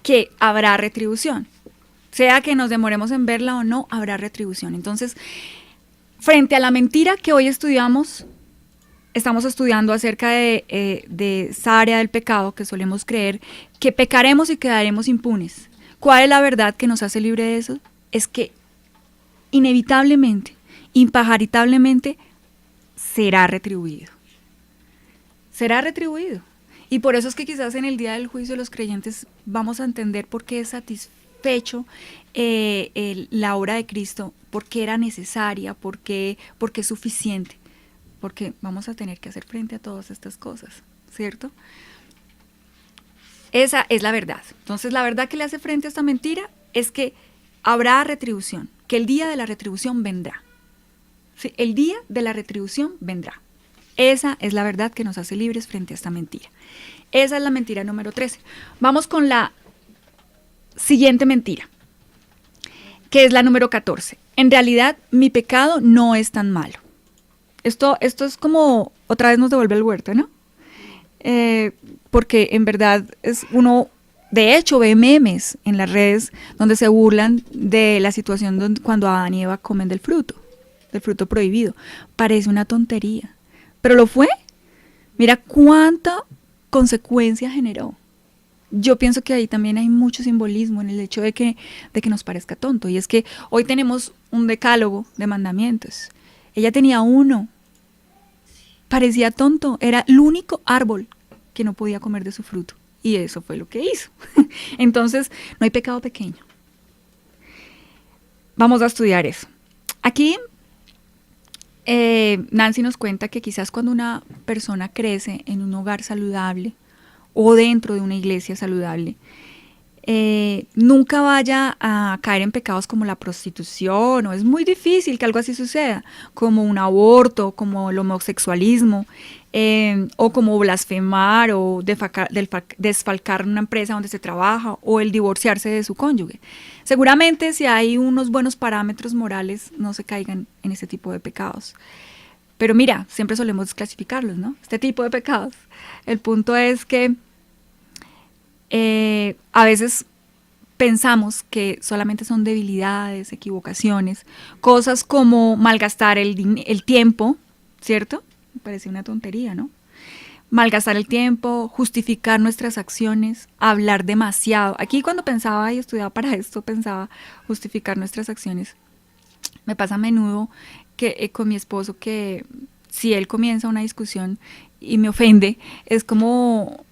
que habrá retribución. Sea que nos demoremos en verla o no, habrá retribución. Entonces, frente a la mentira que hoy estudiamos, estamos estudiando acerca de esa área del pecado que solemos creer, que pecaremos y quedaremos impunes. ¿Cuál es la verdad que nos hace libre de eso? Es que inevitablemente, impajaritablemente, será retribuido. Será retribuido. Y por eso es que quizás en el día del juicio los creyentes vamos a entender por qué es satisfecho la obra de Cristo, por qué era necesaria, por qué es suficiente. Porque vamos a tener que hacer frente a todas estas cosas, ¿cierto? Esa es la verdad. Entonces, la verdad que le hace frente a esta mentira es que habrá retribución, que el día de la retribución vendrá. ¿Sí? El día de la retribución vendrá. Esa es la verdad que nos hace libres frente a esta mentira. Esa es la mentira número 13. Vamos con la siguiente mentira, que es la número 14. En realidad, mi pecado no es tan malo. Esto es como, otra vez nos devuelve al huerto, ¿no? Porque en verdad uno, de hecho, ve memes en las redes donde se burlan de la situación cuando Adán y Eva comen del fruto prohibido. Parece una tontería, pero lo fue. Mira cuánta consecuencia generó. Yo pienso que ahí también hay mucho simbolismo en el hecho de que nos parezca tonto. Y es que hoy tenemos un decálogo de mandamientos. Ella tenía uno. Parecía tonto, era el único árbol que no podía comer de su fruto. Y eso fue lo que hizo. Entonces, no hay pecado pequeño. Vamos a estudiar eso. Aquí, Nancy nos cuenta que quizás cuando una persona crece en un hogar saludable o dentro de una iglesia saludable, nunca vaya a caer en pecados como la prostitución, o es muy difícil que algo así suceda, como un aborto, como el homosexualismo, o como blasfemar o desfalcar una empresa donde se trabaja, o el divorciarse de su cónyuge. Seguramente si hay unos buenos parámetros morales no se caigan en ese tipo de pecados. Pero mira, siempre solemos desclasificarlos, ¿no? Este tipo de pecados. El punto es que a veces pensamos que solamente son debilidades, equivocaciones, cosas como malgastar el tiempo, ¿cierto? Me parece una tontería, ¿no? Malgastar el tiempo, justificar nuestras acciones, hablar demasiado. Aquí cuando pensaba y estudiaba para esto, pensaba justificar nuestras acciones. Me pasa a menudo que con mi esposo que si él comienza una discusión y me ofende, es como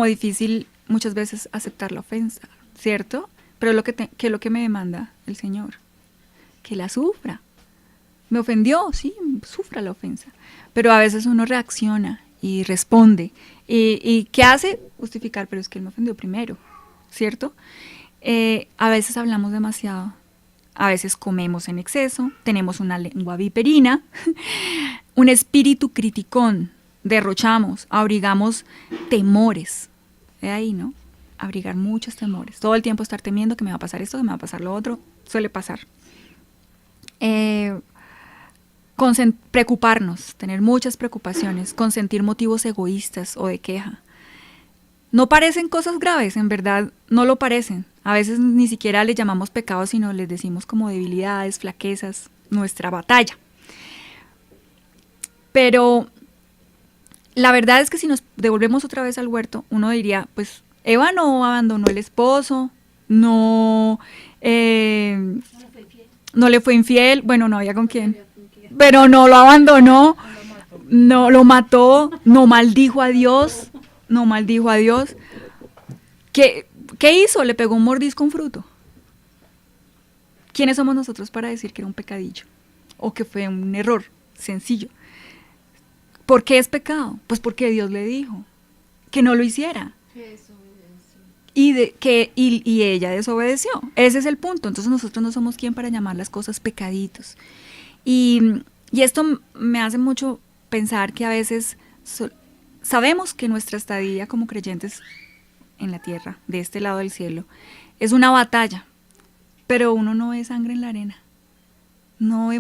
difícil muchas veces aceptar la ofensa, ¿cierto? Pero ¿qué es lo que me demanda el Señor? Que la sufra. Me ofendió, sí, sufra la ofensa. Pero a veces uno reacciona y responde. ¿Y qué hace? Justificar, pero es que él me ofendió primero, ¿cierto? A veces hablamos demasiado. A veces comemos en exceso, tenemos una lengua viperina, un espíritu criticón, derrochamos, abrigamos temores. De ahí, ¿no? Abrigar muchos temores. Todo el tiempo estar temiendo que me va a pasar esto, que me va a pasar lo otro. Suele pasar. Preocuparnos, tener muchas preocupaciones, consentir motivos egoístas o de queja. No parecen cosas graves, en verdad no lo parecen. A veces ni siquiera les llamamos pecados, sino les decimos como debilidades, flaquezas, nuestra batalla. Pero la verdad es que si nos devolvemos otra vez al huerto, uno diría, pues Eva no abandonó el esposo, no le fue infiel, bueno, no había con quién, pero no lo abandonó, no lo mató, no maldijo a Dios, ¿Qué hizo? Le pegó un mordisco a un fruto. ¿Quiénes somos nosotros para decir que era un pecadillo? O que fue un error sencillo. ¿Por qué es pecado? Pues porque Dios le dijo que no lo hiciera. Y ella desobedeció. Ese es el punto. Entonces nosotros no somos quien para llamar las cosas pecaditos. Y esto me hace mucho pensar que a veces sabemos que nuestra estadía como creyentes en la tierra, de este lado del cielo, es una batalla, pero uno no ve sangre en la arena. No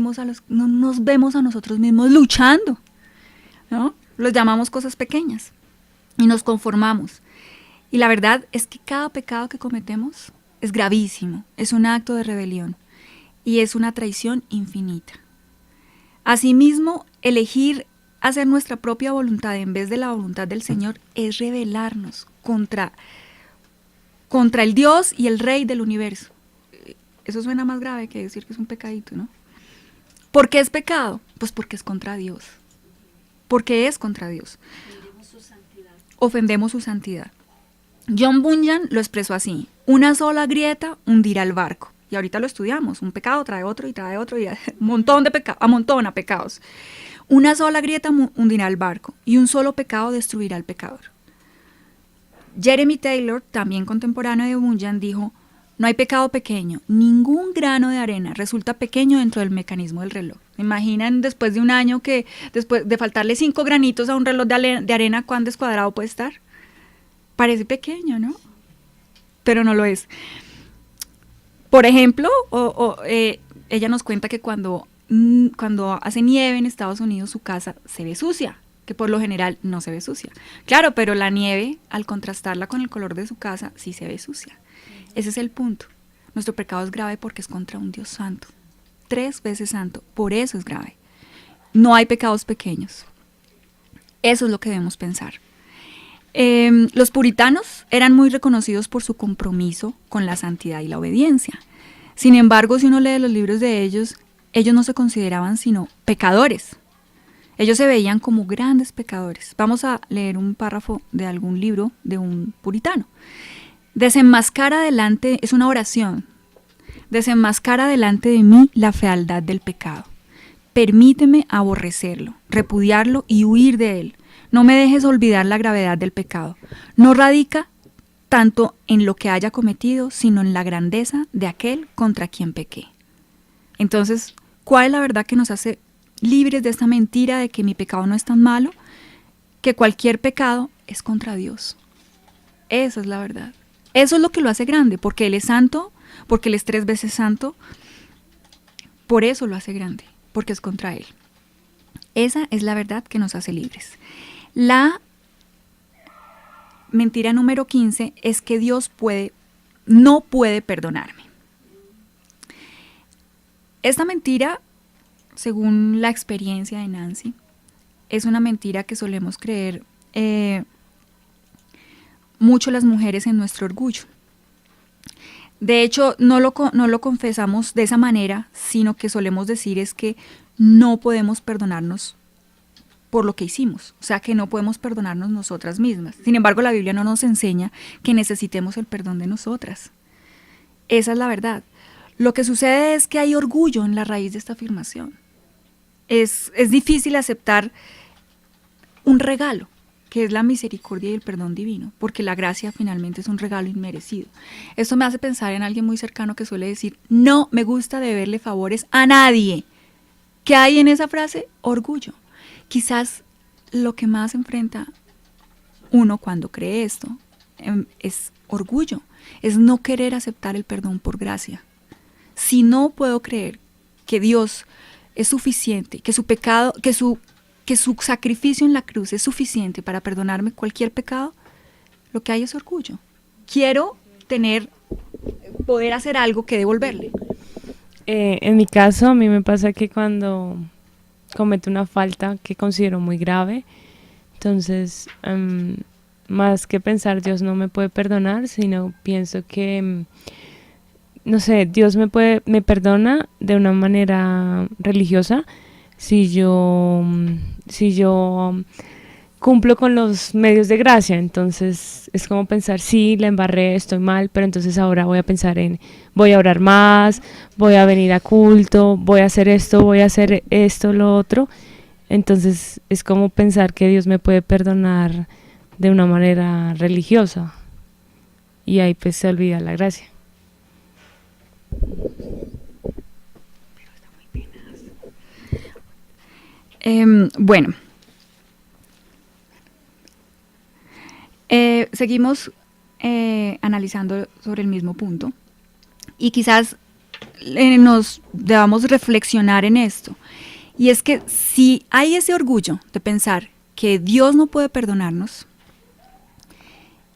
nos vemos a nosotros mismos luchando, ¿no? Los llamamos cosas pequeñas y nos conformamos. Y la verdad es que cada pecado que cometemos es gravísimo, es un acto de rebelión y es una traición infinita. Asimismo, elegir hacer nuestra propia voluntad en vez de la voluntad del Señor es rebelarnos contra el Dios y el Rey del universo. Eso suena más grave que decir que es un pecadito, ¿no? ¿Por qué es pecado? Pues porque es contra Dios. Porque es contra Dios. Ofendemos su santidad. John Bunyan lo expresó así: una sola grieta hundirá el barco. Y ahorita lo estudiamos, un pecado trae otro y un montón de amontona pecados. Una sola grieta hundirá el barco y un solo pecado destruirá al pecador. Jeremy Taylor, también contemporáneo de Bunyan, dijo: no hay pecado pequeño, ningún grano de arena resulta pequeño dentro del mecanismo del reloj. Imaginan después de un año que después de faltarle 5 granitos a un reloj de arena, ¿cuán descuadrado puede estar? Parece pequeño, ¿no? Pero no lo es. Por ejemplo, ella nos cuenta que cuando hace nieve en Estados Unidos, su casa se ve sucia, que por lo general no se ve sucia. Claro, pero la nieve, al contrastarla con el color de su casa, sí se ve sucia. Ese es el punto. Nuestro pecado es grave porque es contra un Dios santo, 3 veces santo, por eso es grave. No hay pecados pequeños. Eso es lo que debemos pensar. Los puritanos eran muy reconocidos por su compromiso con la santidad y la obediencia. Sin embargo, si uno lee los libros de ellos no se consideraban sino pecadores. Ellos se veían como grandes pecadores. Vamos a leer un párrafo de algún libro de un puritano. Desenmascara delante, es una oración. Desenmascara delante de mí la fealdad del pecado. Permíteme aborrecerlo, repudiarlo y huir de él. No me dejes olvidar la gravedad del pecado. No radica tanto en lo que haya cometido, sino en la grandeza de aquel contra quien pequé. Entonces, ¿cuál es la verdad que nos hace libres de esta mentira de que mi pecado no es tan malo? Que cualquier pecado es contra Dios. Esa es la verdad. Eso es lo que lo hace grande, porque Él es santo, porque Él es 3 veces santo. Por eso lo hace grande, porque es contra Él. Esa es la verdad que nos hace libres. La mentira número 15 es que Dios no puede perdonarme. Esta mentira, según la experiencia de Nancy, es una mentira que solemos creer mucho las mujeres en nuestro orgullo. De hecho, no lo confesamos de esa manera, sino que solemos decir es que no podemos perdonarnos por lo que hicimos, o sea que no podemos perdonarnos nosotras mismas. Sin embargo, la Biblia no nos enseña que necesitemos el perdón de nosotras. Esa es la verdad. Lo que sucede es que hay orgullo en la raíz de esta afirmación. Es difícil aceptar un regalo, que es la misericordia y el perdón divino, porque la gracia finalmente es un regalo inmerecido. Esto me hace pensar en alguien muy cercano que suele decir: no me gusta deberle favores a nadie. ¿Qué hay en esa frase? Orgullo. Quizás lo que más enfrenta uno cuando cree esto es orgullo, es no querer aceptar el perdón por gracia. Si no puedo creer que Dios es suficiente, que su pecado, que su sacrificio en la cruz es suficiente para perdonarme cualquier pecado, lo que hay es orgullo. Quiero poder hacer algo que devolverle. En mi caso, a mí me pasa que cuando cometo una falta que considero muy grave, Entonces, más que pensar Dios no me puede perdonar, sino pienso que, no sé, Dios me perdona de una manera religiosa si yo cumplo con los medios de gracia. Entonces es como pensar, sí, la embarré, estoy mal, pero entonces ahora voy a pensar voy a orar más, voy a venir a culto, voy a hacer esto, lo otro. Entonces es como pensar que Dios me puede perdonar de una manera religiosa, y ahí pues se olvida la gracia. Bueno, seguimos analizando sobre el mismo punto y quizás nos debamos reflexionar en esto. Y es que si hay ese orgullo de pensar que Dios no puede perdonarnos,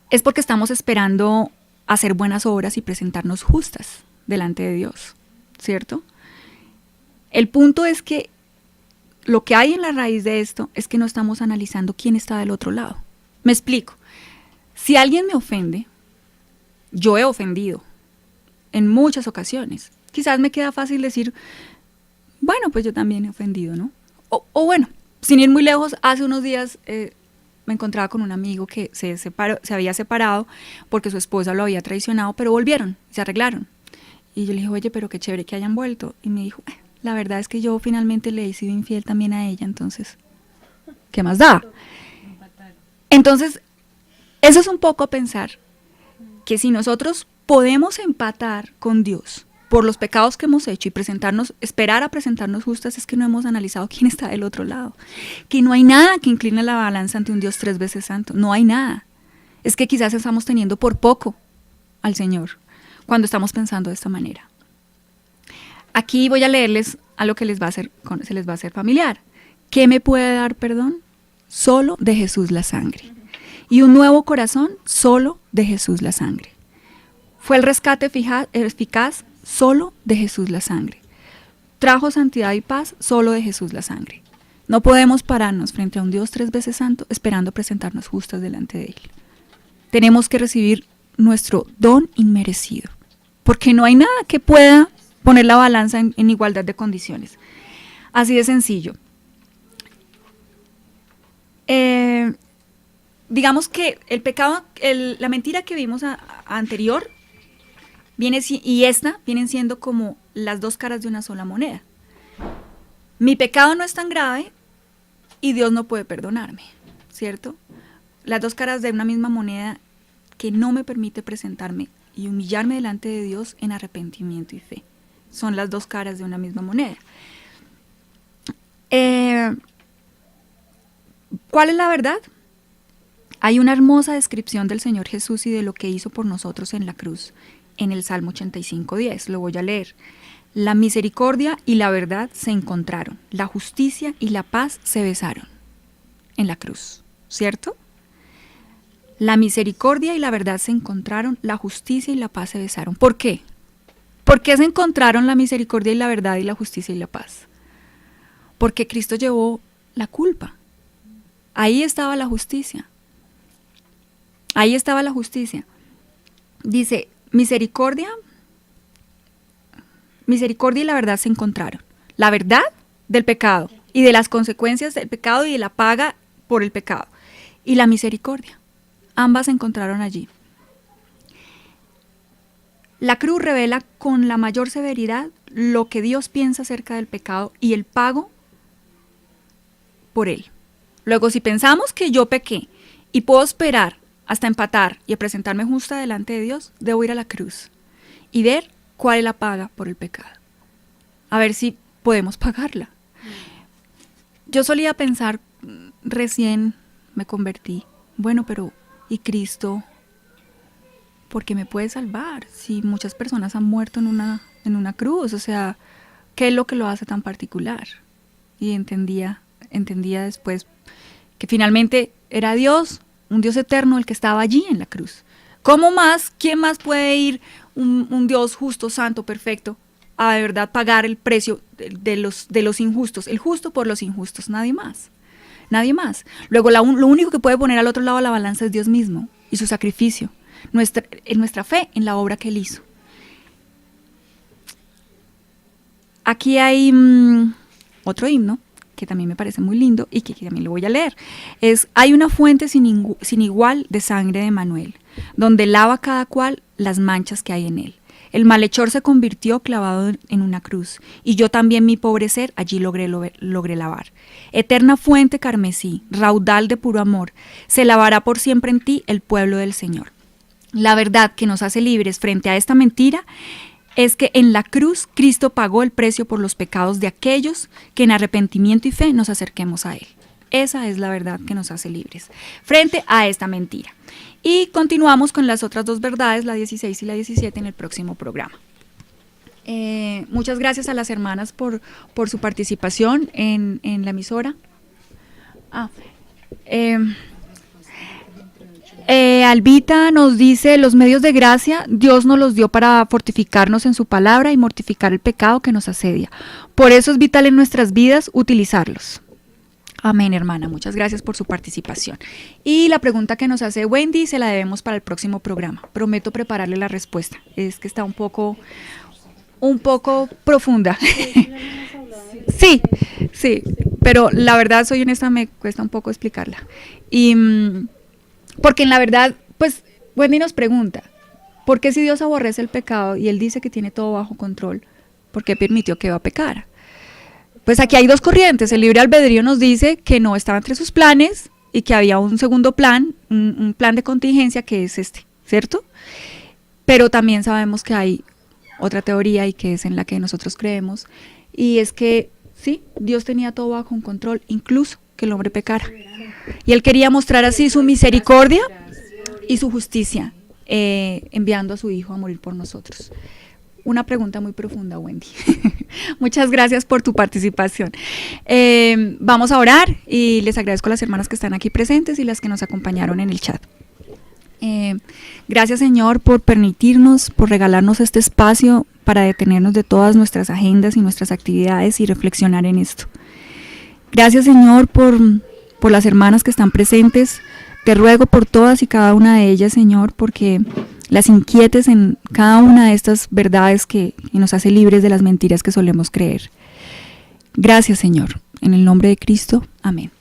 es porque estamos esperando hacer buenas obras y presentarnos justas delante de Dios, ¿cierto? El punto es que lo que hay en la raíz de esto es que no estamos analizando quién está del otro lado. Me explico. Si alguien me ofende, yo he ofendido en muchas ocasiones. Quizás me queda fácil decir, bueno, pues yo también he ofendido, ¿no? O bueno, sin ir muy lejos, hace unos días me encontraba con un amigo que se había separado porque su esposa lo había traicionado, pero volvieron, se arreglaron. Y yo le dije, oye, pero qué chévere que hayan vuelto. Y me dijo, la verdad es que yo finalmente le he sido infiel también a ella, entonces, ¿qué más da? Entonces, eso es un poco pensar que si nosotros podemos empatar con Dios por los pecados que hemos hecho y esperar a presentarnos justas, es que no hemos analizado quién está del otro lado. Que no hay nada que incline la balanza ante un Dios 3 veces santo. No hay nada. Es que quizás estamos teniendo por poco al Señor cuando estamos pensando de esta manera. Aquí voy a leerles algo que se les va a hacer familiar. ¿Qué me puede dar perdón? Solo de Jesús la sangre. Y un nuevo corazón, solo de Jesús la sangre. Fue el rescate eficaz, solo de Jesús la sangre. Trajo santidad y paz, solo de Jesús la sangre. No podemos pararnos frente a un Dios 3 veces santo esperando presentarnos justos delante de Él. Tenemos que recibir nuestro don inmerecido, porque no hay nada que pueda poner la balanza en igualdad de condiciones. Así de sencillo. Digamos que el pecado, la mentira que vimos anterior y esta vienen siendo como las dos caras de una sola moneda. Mi pecado no es tan grave y Dios no puede perdonarme, ¿cierto? Las dos caras de una misma moneda que no me permite presentarme y humillarme delante de Dios en arrepentimiento y fe. Son las dos caras de una misma moneda. ¿Cuál es la verdad? Hay una hermosa descripción del Señor Jesús y de lo que hizo por nosotros en la cruz, en el Salmo 85:10. Lo voy a leer. La misericordia y la verdad se encontraron, la justicia y la paz se besaron en la cruz, ¿cierto? La misericordia y la verdad se encontraron, la justicia y la paz se besaron. ¿Por qué? ¿Por qué se encontraron la misericordia y la verdad y la justicia y la paz? Porque Cristo llevó la culpa. Ahí estaba la justicia. Ahí estaba la justicia. Dice, misericordia y la verdad se encontraron. La verdad del pecado y de las consecuencias del pecado y de la paga por el pecado. Y la misericordia. Ambas se encontraron allí. La cruz revela con la mayor severidad lo que Dios piensa acerca del pecado y el pago por él. Luego, si pensamos que yo pequé y puedo esperar hasta empatar y presentarme justa delante de Dios, debo ir a la cruz y ver cuál es la paga por el pecado. A ver si podemos pagarla. Yo solía pensar, recién me convertí, bueno, pero ¿y Cristo? ¿Por qué me puede salvar? Si muchas personas han muerto en una cruz, o sea, ¿qué es lo que lo hace tan particular? Y entendía después que finalmente era Dios, un Dios eterno, el que estaba allí en la cruz. ¿Cómo más? ¿Quién más puede ir un Dios justo, santo, perfecto, a de verdad pagar el precio de los injustos? El justo por los injustos, nadie más. nadie más. Luego lo único que puede poner al otro lado de la balanza es Dios mismo y su sacrificio, nuestra fe en la obra que Él hizo. Aquí hay otro himno que también me parece muy lindo y que también lo voy a leer. Hay una fuente sin igual de sangre de Manuel, donde lava cada cual las manchas que hay en él. El malhechor se convirtió clavado en una cruz, y yo también mi pobre ser allí logré lavar. Eterna fuente carmesí, raudal de puro amor, se lavará por siempre en ti el pueblo del Señor. La verdad que nos hace libres frente a esta mentira es que en la cruz Cristo pagó el precio por los pecados de aquellos que en arrepentimiento y fe nos acerquemos a Él. Esa es la verdad que nos hace libres frente a esta mentira. Y continuamos con las otras dos verdades, la 16 y la 17, en el próximo programa. Muchas gracias a las hermanas por su participación en la emisora. Albita nos dice: los medios de gracia Dios nos los dio para fortificarnos en su palabra y mortificar el pecado que nos asedia. Por eso es vital en nuestras vidas utilizarlos. Amén, hermana, muchas gracias por su participación. Y la pregunta que nos hace Wendy se la debemos para el próximo programa. Prometo prepararle la respuesta. Es que está un poco profunda. Sí, pero la verdad, soy honesta, me cuesta un poco explicarla. Y porque en la verdad, pues Wendy nos pregunta, ¿por qué si Dios aborrece el pecado y Él dice que tiene todo bajo control, por qué permitió que Eva pecara? Pues aquí hay dos corrientes. El libre albedrío nos dice que no estaba entre sus planes y que había un segundo plan, un plan de contingencia, que es este, ¿cierto? Pero también sabemos que hay otra teoría, y que es en la que nosotros creemos, y es que sí, Dios tenía todo bajo control, incluso que el hombre pecara. Y Él quería mostrar así su misericordia y su justicia, enviando a su Hijo a morir por nosotros. Una pregunta muy profunda, Wendy. Muchas gracias por tu participación. Vamos a orar, y les agradezco a las hermanas que están aquí presentes y las que nos acompañaron en el chat. Gracias, Señor, por permitirnos, por regalarnos este espacio para detenernos de todas nuestras agendas y nuestras actividades y reflexionar en esto. Gracias, Señor, por las hermanas que están presentes. Te ruego por todas y cada una de ellas, Señor, porque las inquietes en cada una de estas verdades que nos hace libres de las mentiras que solemos creer. Gracias, Señor. En el nombre de Cristo. Amén.